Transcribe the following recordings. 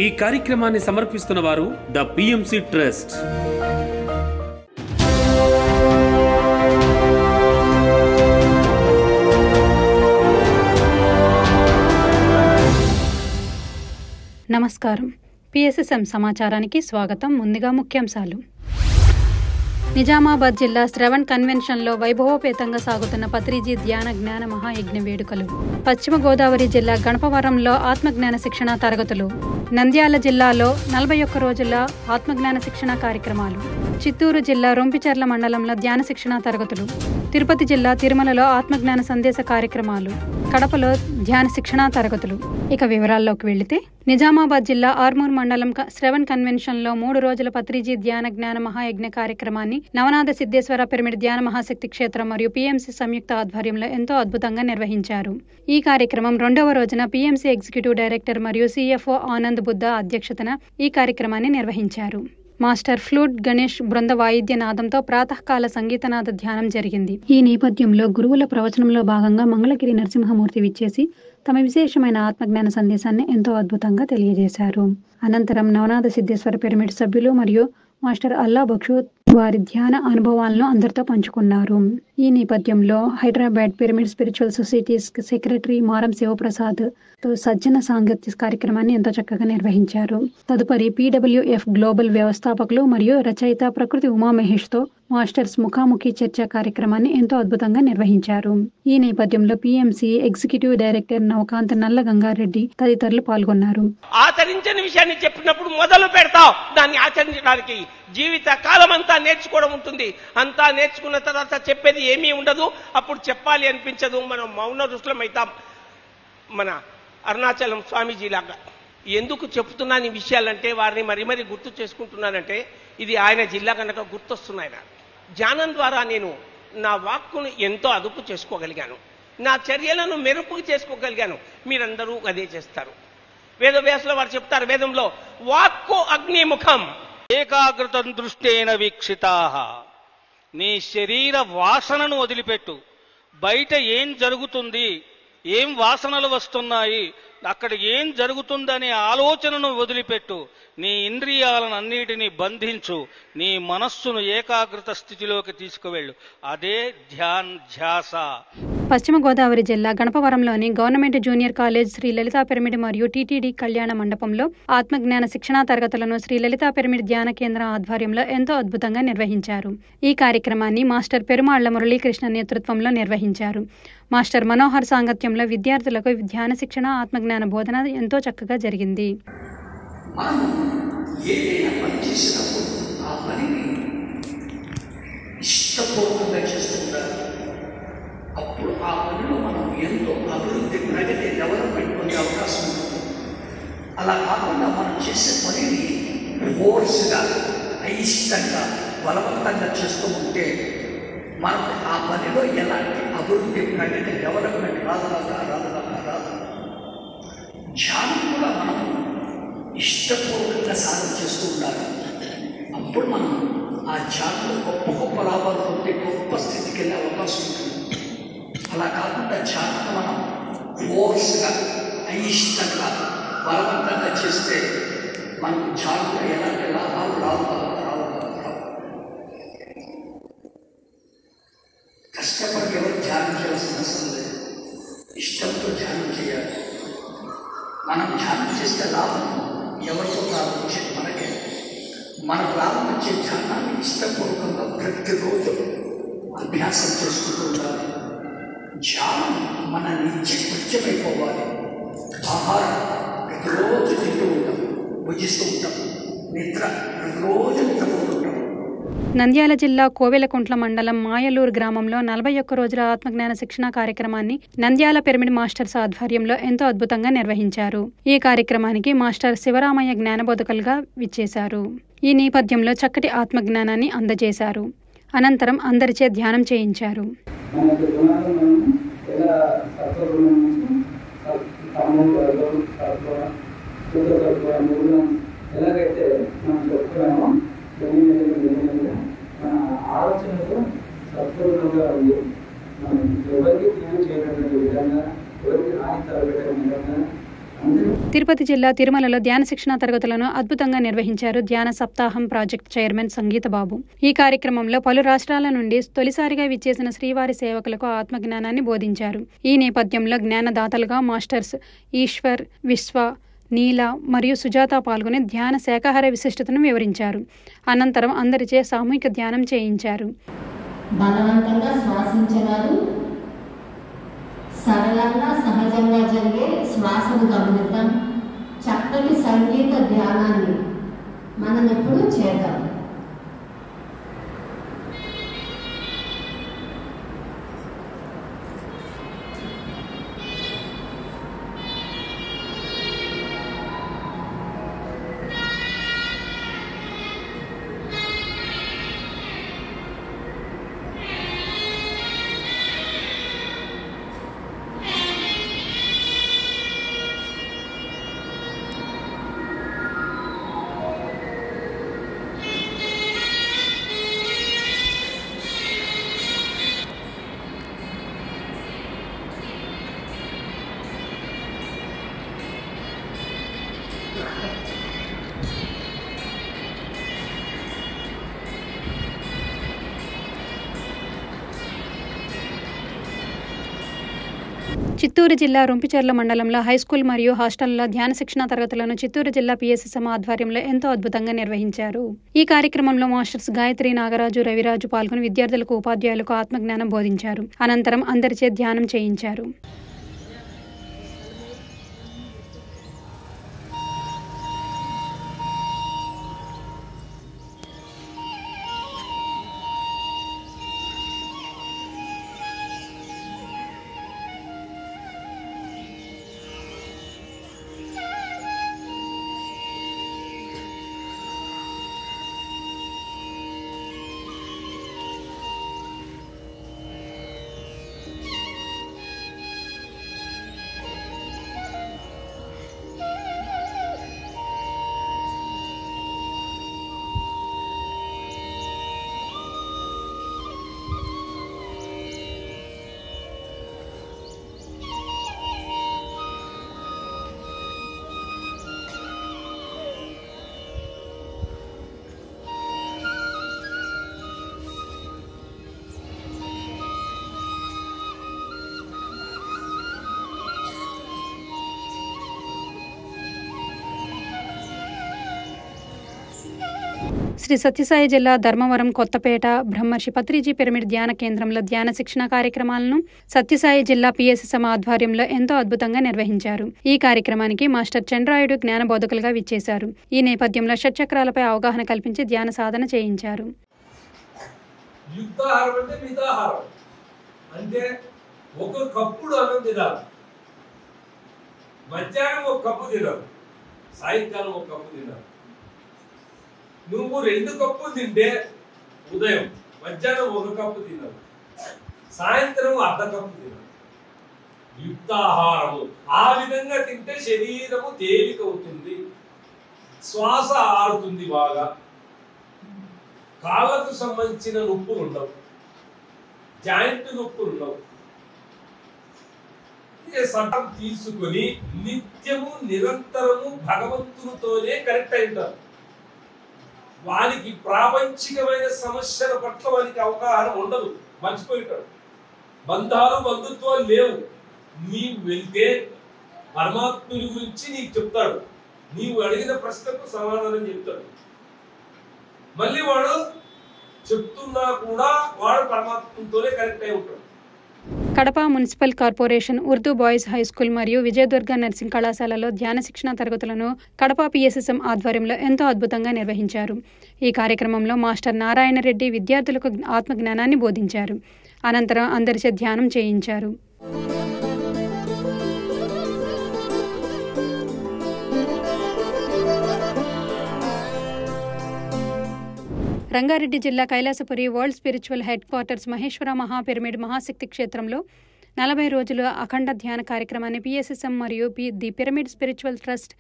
ఈ కార్యక్రమాన్ని సమర్పిస్తున్న వారు ద పిఎంసి ట్రస్ట్. నమస్కారం. పిఎస్ఎస్ఎం సమాచారానికి స్వాగతం. ముందుగా ముఖ్యాంశాలు. నిజామాబాద్ జిల్లా శ్రవణ్ కన్వెన్షన్లో వైభవోపేతంగా సాగుతున్న పత్రిజీ ధ్యాన జ్ఞాన మహాయజ్ఞ వేడుకలు. పశ్చిమ గోదావరి జిల్లా గణపవరంలో ఆత్మజ్ఞాన శిక్షణ తరగతులు. నంద్యాల జిల్లాలో 41 రోజుల ఆత్మజ్ఞాన శిక్షణ కార్యక్రమాలు. చిత్తూరు జిల్లా రొంపిచెర్ల మండలంలో ధ్యాన శిక్షణ తరగతులు. తిరుపతి జిల్లా తిరుమలలో ఆత్మజ్ఞాన సందేశ కార్యక్రమాలు. కడపలో ధ్యాన శిక్షణ తరగతులు. ఇక వివరాల్లోకి వెళితే, నిజామాబాద్ జిల్లా ఆర్మూర్ మండలం శ్రవణ్ కన్వెన్షన్లో 3 రోజుల పత్రిజీ ధ్యాన జ్ఞాన మహాయజ్ఞ కార్యక్రమాన్ని నవనాథ సిద్ధేశ్వర పిరమిడ్ ధ్యాన మహాశక్తి క్షేత్రం మరియు పిఎంసి సంయుక్త ఆధ్వర్యంలో ఎంతో అద్భుతంగా నిర్వహించారు. ఈ కార్యక్రమం 2వ రోజున పిఎంసి ఎగ్జిక్యూటివ్ డైరెక్టర్ మరియు సిఎఫ్ఓ ఆనంద్ బుద్ధ అధ్యక్షతన ఈ కార్యక్రమాన్ని నిర్వహించారు. మాస్టర్ ఫ్లూట్ గణేష్ బృంద వాయిద్య నాదంతో ప్రాతకాల సంగీతనాద ధ్యానం జరిగింది. ఈ నేపథ్యంలో గురువుల ప్రవచనంలో భాగంగా మంగళగిరి నరసింహమూర్తి విచ్చేసి తమ విశేషమైన ఆత్మజ్ఞాన సందేశాన్ని ఎంతో అద్భుతంగా తెలియజేశారు. అనంతరం నవనాథ సిద్ధేశ్వర పిరమిడ్ సభ్యులు మరియు మాస్టర్ అల్లా బక్షు వారి ధ్యాన అనుభవాలను అందరితో పంచుకున్నారు. ఈ నేపథ్యంలో Hyderabad pyramid spiritual societies secretary మారం శివప్రసాద్ తో సజ్జన సాంగత్య కార్యక్రమాన్ని ఎంతో చక్కగా నిర్వహించారు. తదుపరి PWF గ్లోబల్ వ్యవస్థాపకులు మరియు రచయిత ప్రకృతి ఉమామహేష్ తో మాస్టర్స్ ముఖాముఖి చర్చా కార్యక్రమాన్ని ఎంతో అద్భుతంగా నిర్వహించారు. ఈ నేపథ్యంలో పిఎంసి ఎగ్జిక్యూటివ్ డైరెక్టర్ నవకాంత్ నల్ల గంగారెడ్డి తదితరులు పాల్గొన్నారు. ఆచరించని విషయాన్ని చెప్పినప్పుడు మొదలు పెడతావు, దాన్ని ఆచరించడానికి జీవిత కాలం అంతా నేర్చుకోవడం ఉంటుంది. అంతా నేర్చుకున్న తర్వాత చెప్పేది ఏమీ ఉండదు. అప్పుడు చెప్పాలి అనిపించదు. మనం మౌన రుసులం అవుతాం. మన అరుణాచలం స్వామీజీ లాగా. ఎందుకు చెప్తున్నాను ఈ విషయాలంటే, వారిని మరీ గుర్తు చేసుకుంటున్నానంటే, ఇది ఆయన జిల్లా కనుక గుర్తొస్తున్నాయి. ధ్యానం ద్వారా నేను నా వాక్కును ఎంతో అదుపు చేసుకోగలిగాను, నా చర్యలను మెరుపుకు చేసుకోగలిగాను. మీరందరూ అదే చేస్తారు. వేదవ్యాసుల వారు చెప్తారు, వేదంలో వాక్కు అగ్నిముఖం ఏకాగ్రతం దృష్టేన వీక్షితాః. నీ శరీర వాసనను వదిలిపెట్టు. బయట ఏం జరుగుతుంది, ఏం వాసనలు వస్తున్నాయి, అక్కడ ఏం జరుగుతుందనే ఆలోచనను వదిలిపెట్టు. నీ ఇంద్రియాలను అన్నిటినీ బంధించు. నీ మనస్సును ఏకాగ్రత స్థితిలోకి తీసుకువెళ్ళు. అదే ధ్యాస. పశ్చిమ గోదావరి జిల్లా గణపవరంలోని government junior college Shri Lalitha pyramid మరియు టీటీడీ కళ్యాణ మండపంలో ఆత్మజ్ఞాన శిక్షణా తరగతులను శ్రీ లలితా పిరమిడ్ ధ్యాన కేంద్రం ఆధ్వర్యంలో ఎంతో అద్భుతంగా నిర్వహించారు. ఈ కార్యక్రమాన్ని మాస్టర్ పెరుమాళ్ల మురళీకృష్ణ నేతృత్వంలో నిర్వహించారు. మాస్టర్ మనోహర్ సాంగత్యంలో విద్యార్థులకు ధ్యాన శిక్షణ, ఆత్మజ్ఞాన బోధన ఎంతో చక్కగా జరిగింది. అప్పుడు ఆ పనిలో మనం ఎంతో అభివృద్ధి, ప్రగతి, డెవలప్మెంట్ పొందే అవకాశం ఉంటుంది. అలా కాకుండా మనం చేసే పనిని ఫోర్స్గా, అయిష్టంగా, బలవంతంగా చేస్తూ ఉంటే మనకు ఆ పనిలో ఎలాంటి అభివృద్ధి, ప్రగతి, డెవలప్మెంట్ రాదు. ధ్యానం కూడా మనం ఇష్టపూర్వకంగా సాధన చేస్తూ ఉండాలి. అప్పుడు మనం ఆ ధ్యానంలో గొప్ప లాభాలు పొందే గొప్ప స్థితికి వెళ్ళే అవకాశం ఉంటుంది. అలా కాకుండా ధ్యానం మనం ఫోర్స్గా, అయిష్టంగా, బలవంతంగా చేస్తే మనకు ధ్యానంలో ఎలాంటి లాభాలు రావు. కష్టపడి ఎవరు ధ్యానం చేయాల్సిన అవసరం లేదు. ఇష్టంతో ధ్యానం చేయాలి. మనం ధ్యానం చేస్తే లాభం ఎవరితో ప్రారంభించేది మనకే. మనకు లాభం వచ్చే ధ్యానాన్ని ఇష్టపూర్వకంగా ప్రతిరోజు అభ్యాసం చేసుకుంటూ ఉండాలి. ధ్యానం మన నిత్య కృత్యమైపోవాలి. ఆహారం ప్రతిరోజు తింటూ ఉంటాం, భుజిస్తూ ఉంటాం. నిద్ర ప్రతిరోజు నిద్రపోతూ ఉంటాం. నంద్యాల జిల్లా కోవెలకుంట్ల మండలం మాయలూరు గ్రామంలో 41 రోజుల ఆత్మజ్ఞాన శిక్షణ కార్యక్రమాన్ని నంద్యాల పిరమిడ్ మాస్టర్స్ ఆధ్వర్యంలో ఎంతో అద్భుతంగా నిర్వహించారు. ఈ కార్యక్రమానికి మాస్టర్ శివరామయ్య జ్ఞానబోధకులుగా విచ్చేశారు. ఈ నేపథ్యంలో చక్కటి ఆత్మజ్ఞానాన్ని అందజేశారు. అనంతరం అందరిచే ధ్యానం చేయించారు. ఎలాగైతే మనం చెప్తున్నామో మన ఆలోచనతో సత్పూర్ణంగా ఉంది. మనం ఎవరికి జ్ఞానం చేయడానికి విధంగా, ఎవరికి హాని తరగడం విధంగా అందరూ తిరుపతి జిల్లా తిరుమలలో ధ్యాన శిక్షణ తరగతులను అద్భుతంగా నిర్వహించారు ధ్యాన సప్తాహం ప్రాజెక్ట్ చైర్మన్ సంగీత బాబు. ఈ కార్యక్రమంలో పలు రాష్ట్రాల నుండి తొలిసారిగా విచ్చేసిన శ్రీవారి సేవకులకు ఆత్మజ్ఞానాన్ని బోధించారు. ఈ నేపథ్యంలో జ్ఞానదాతలుగా మాస్టర్స్ ఈశ్వర్, విశ్వ, నీల మరియు సుజాత పాల్గొని ధ్యాన శాకాహార విశిష్టతను వివరించారు. అనంతరం అందరిచే సామూహిక ధ్యానం చేయించారు. బలవంతంగా శ్వాసించేవారు సరళంగా సహజంగా జరిగే శ్వాసను గమనిద్దాం. చక్కటి సంగీత ధ్యానాన్ని మనం ఎప్పుడు చేద్దాం. చిత్తూరు జిల్లా రొంపిచెర్ల మండలంలో హైస్కూల్ మరియు హాస్టల్లో ధ్యాన శిక్షణ తరగతులను చిత్తూరు జిల్లా PSSM ఆధ్వర్యంలో ఎంతో అద్భుతంగా నిర్వహించారు. ఈ కార్యక్రమంలో మాస్టర్స్ గాయత్రి, నాగరాజు, రవిరాజు పాల్గొని విద్యార్థులకు, ఉపాధ్యాయులకు ఆత్మజ్ఞానం బోధించారు. అనంతరం అందరిచే ధ్యానం చేయించారు. శ్రీ సత్యసాయి జిల్లా ధర్మవరం కొత్తపేట బ్రహ్మర్షి పత్రిజీ పిరమిడ్ ధ్యాన కేంద్రంలో ధ్యాన శిక్షణ కార్యక్రమాలను సత్యసాయి జిల్లా PSSM ఆధ్వర్యంలో ఎంతో అద్భుతంగా నిర్వహించారు. ఈ కార్యక్రమానికి మాస్టర్ చంద్రాయుడు జ్ఞాన బోధకులుగా విచ్చేశారు. ఈ నేపథ్యంలో షట్చక్రాలపై అవగాహన కల్పించి ధ్యాన సాధన చేయించారు. యుక్తాహారం అంటే మితాహారం అంటే ఒక కప్పుడు అన్నం తినాలి, మధ్యాహ్నం ఒక కప్పు తినాలి, సాయంకాలం ఒక కప్పు తినాలి. నువ్వు 2 కప్పులు తింటే ఉదయం, మధ్యాహ్నం 1 కప్పు తినాలి, సాయంత్రం అర్ధ కప్పు తినాలి. యుక్తాహారము ఆ విధంగా తింటే శరీరము తేలిక అవుతుంది, శ్వాస ఆడుతుంది, బాగా కాళ్ళకు సంబంధించిన నొప్పులు ఉండవు, జాయింట్ నొప్పులు ఉండవు. సటం తీసుకొని నిత్యము నిరంతరము భగవంతునితోనే కనెక్ట్ అయి ఉంటారు. వానికి ప్రాపంచికమైన సమస్యల పట్ల వానికి అవగాహన ఉండదు, మర్చిపోయింటాడు. బంధాలు బంధుత్వాలు లేవు. నీవు వెళ్తే పరమాత్ముని గురించి నీకు చెప్తాడు, నీవు అడిగిన ప్రశ్నకు సమాధానం చెప్తాడు. మళ్ళీ వాడు చెప్తున్నా కూడా వాడు పరమాత్మతోనే కనెక్ట్ అయి ఉంటాడు. Kadapa municipal corporation Urdu boys high school మరియు విజయదుర్గ నర్సింగ్ కళాశాలలో ధ్యాన శిక్షణ తరగతులను కడప PSSM ఆధ్వర్యంలో ఎంతో అద్భుతంగా నిర్వహించారు. ఈ కార్యక్రమంలో మాస్టర్ నారాయణ రెడ్డి విద్యార్థులకు ఆత్మజ్ఞానాన్ని బోధించారు. అనంతరం అందరిచే ధ్యానం చేయించారు. రంగారెడ్డి జిల్లా Kailasapuri world spiritual headquarters Maheshwara మహాపిరమిడ్ మహాశక్తి క్షేత్రంలో 40 రోజుల అఖండ ధ్యాన కార్యక్రమాన్ని PSSM మరియు the pyramid spiritual trust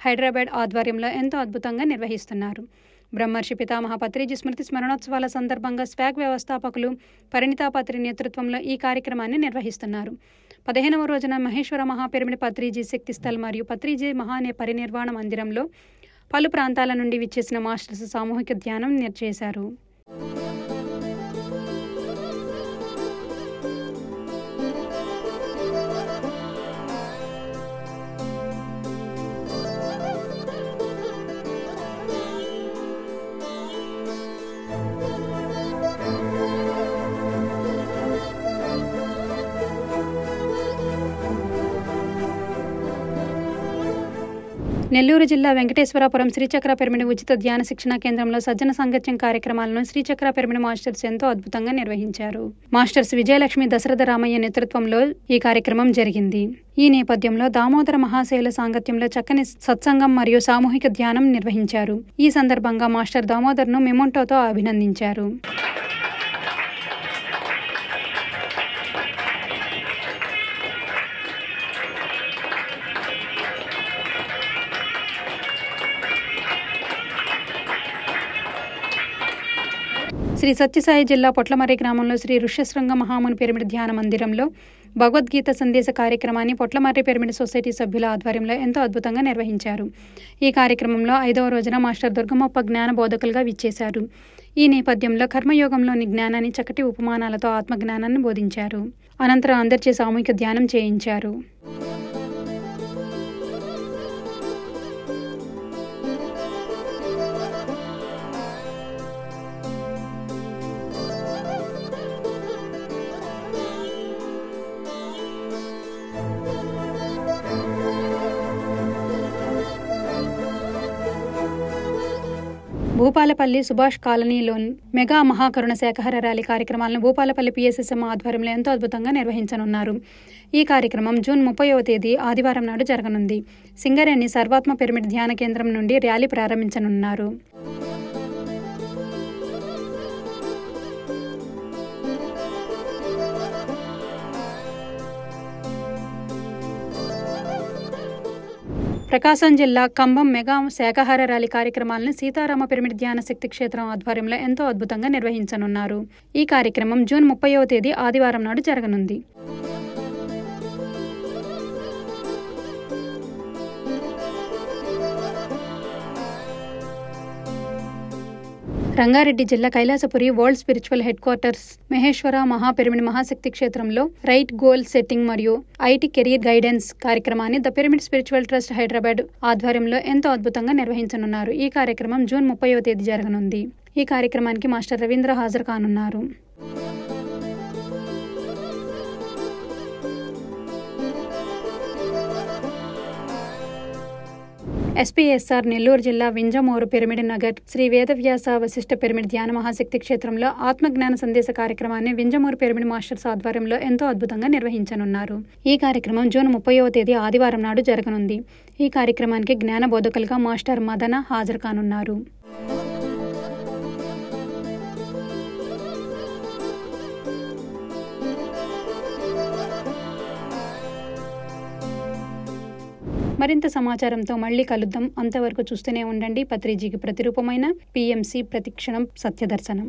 Hyderabad ఆధ్వర్యంలో ఎంతో అద్భుతంగా నిర్వహిస్తున్నారు. బ్రహ్మర్షి పితామహ పత్రిజీ స్మృతి స్మరణోత్సవాల సందర్భంగా స్వాగ్ వ్యవస్థాపకులు పరిణితా పత్రి నేతృత్వంలో ఈ కార్యక్రమాన్ని నిర్వహిస్తున్నారు. 15వ రోజున మహేశ్వర మహాపిరమిడ్ పత్రిజీ శక్తి స్థల్ మరియు పత్రిజీ పరినిర్వాణ మందిరంలో పలు ప్రాంతాల నుండి విచ్చేసిన మాస్టర్స్ సామూహిక ధ్యానం చేశారు. నెల్లూరు జిల్లా వెంకటేశ్వరాపురం శ్రీచక్ర పిరమిడ్ ఉచిత ధ్యాన శిక్షణ కేంద్రంలో సజ్జన సాంగత్యం కార్యక్రమాలను శ్రీచక్ర పిరమిడ్ మాస్టర్స్ ఎంతో అద్భుతంగా నిర్వహించారు. మాస్టర్స్ విజయలక్ష్మి దశరథ రామయ్య నేతృత్వంలో ఈ కార్యక్రమం జరిగింది. ఈ నేపథ్యంలో దామోదర మహాశైల సాంగత్యంలో చక్కని సత్సంగం మరియు సామూహిక ధ్యానం నిర్వహించారు. ఈ సందర్భంగా మాస్టర్ దామోదర్ను మెమోంటోతో అభినందించారు. శ్రీ సత్యసాయి జిల్లా పొట్లమర్రి గ్రామంలో శ్రీ ఋష్యశృంగ మహాముని పిరమిడ్ ధ్యాన మందిరంలో భగవద్గీత సందేశ కార్యక్రమాన్ని పొట్లమర్రి పిరమిడ్ సొసైటీ సభ్యుల ఆధ్వర్యంలో ఎంతో అద్భుతంగా నిర్వహించారు. ఈ కార్యక్రమంలో 5వ రోజున మాస్టర్ దుర్గమప్ప జ్ఞాన బోధకులుగా విచ్చేశారు. ఈ నేపథ్యంలో కర్మయోగంలోని జ్ఞానాన్ని చక్కటి ఉపమానాలతో ఆత్మజ్ఞానాన్ని బోధించారు. అనంతరం అందరిచే సామూహిక ధ్యానం చేయించారు. భూపాలపల్లి సుభాష్ కాలనీలోని మెగా మహాకరుణ శాఖాహార ర్యాలీ కార్యక్రమాలను భూపాలపల్లి PSSM ఆధ్వర్యంలో ఎంతో అద్భుతంగా నిర్వహించనున్నారు. ఈ కార్యక్రమం జూన్ 30వ తేదీ ఆదివారం నాడు జరగనుంది. సింగరేణి సర్వాత్మ పిరమిడ్ ధ్యాన కేంద్రం నుండి ర్యాలీ ప్రారంభించనున్నారు. ప్రకాశం జిల్లా కంభం మెగా శాఖాహార ర్యాలీ కార్యక్రమాలను సీతారామ పిరమిడ్ ధ్యాన శక్తి క్షేత్రం ఆధ్వర్యంలో ఎంతో అద్భుతంగా నిర్వహించనున్నారు. ఈ కార్యక్రమం జూన్ 30వ తేదీ ఆదివారం నాడు జరగనుంది. రంగారెడ్డి జిల్లా Kailasapuri world spiritual headquarters Maheshwara మహాపిరమిడ్ మహాశక్తి క్షేత్రంలో రైట్ గోల్ సెట్టింగ్ మరియు IT కెరీర్ గైడెన్స్ కార్యక్రమాన్ని the pyramid spiritual trust Hyderabad ఆధ్వర్యంలో ఎంతో అద్భుతంగా నిర్వహించనున్నారు. ఈ కార్యక్రమం జూన్ 30వ తేదీ జరగనుంది. ఈ కార్యక్రమానికి మాస్టర్ రవీంద్ర హాజరు కానున్నారు. SPSR నెల్లూరు జిల్లా వింజమూరు పిరమిడ్ నగర్ శ్రీ వేదవ్యాస వశిష్ఠ పిరమిడ్ ధ్యాన మహాశక్తి క్షేత్రంలో ఆత్మజ్ఞాన సందేశ కార్యక్రమాన్ని వింజమూరు పిరమిడ్ మాస్టర్స్ ఆధ్వర్యంలో ఎంతో అద్భుతంగా నిర్వహించనున్నారు. ఈ కార్యక్రమం జూన్ 30వ తేదీ ఆదివారం నాడు జరగనుంది. ఈ కార్యక్రమానికి జ్ఞాన బోధకులుగా మాస్టర్ మదన హాజరు కానున్నారు. మరింత సమాచారంతో మళ్ళీ కలుద్దాం. అంతవరకు చూస్తూనే ఉండండి పత్రిజీకి ప్రతిరూపమైన PMC ప్రతిక్షణం సత్యదర్శనం.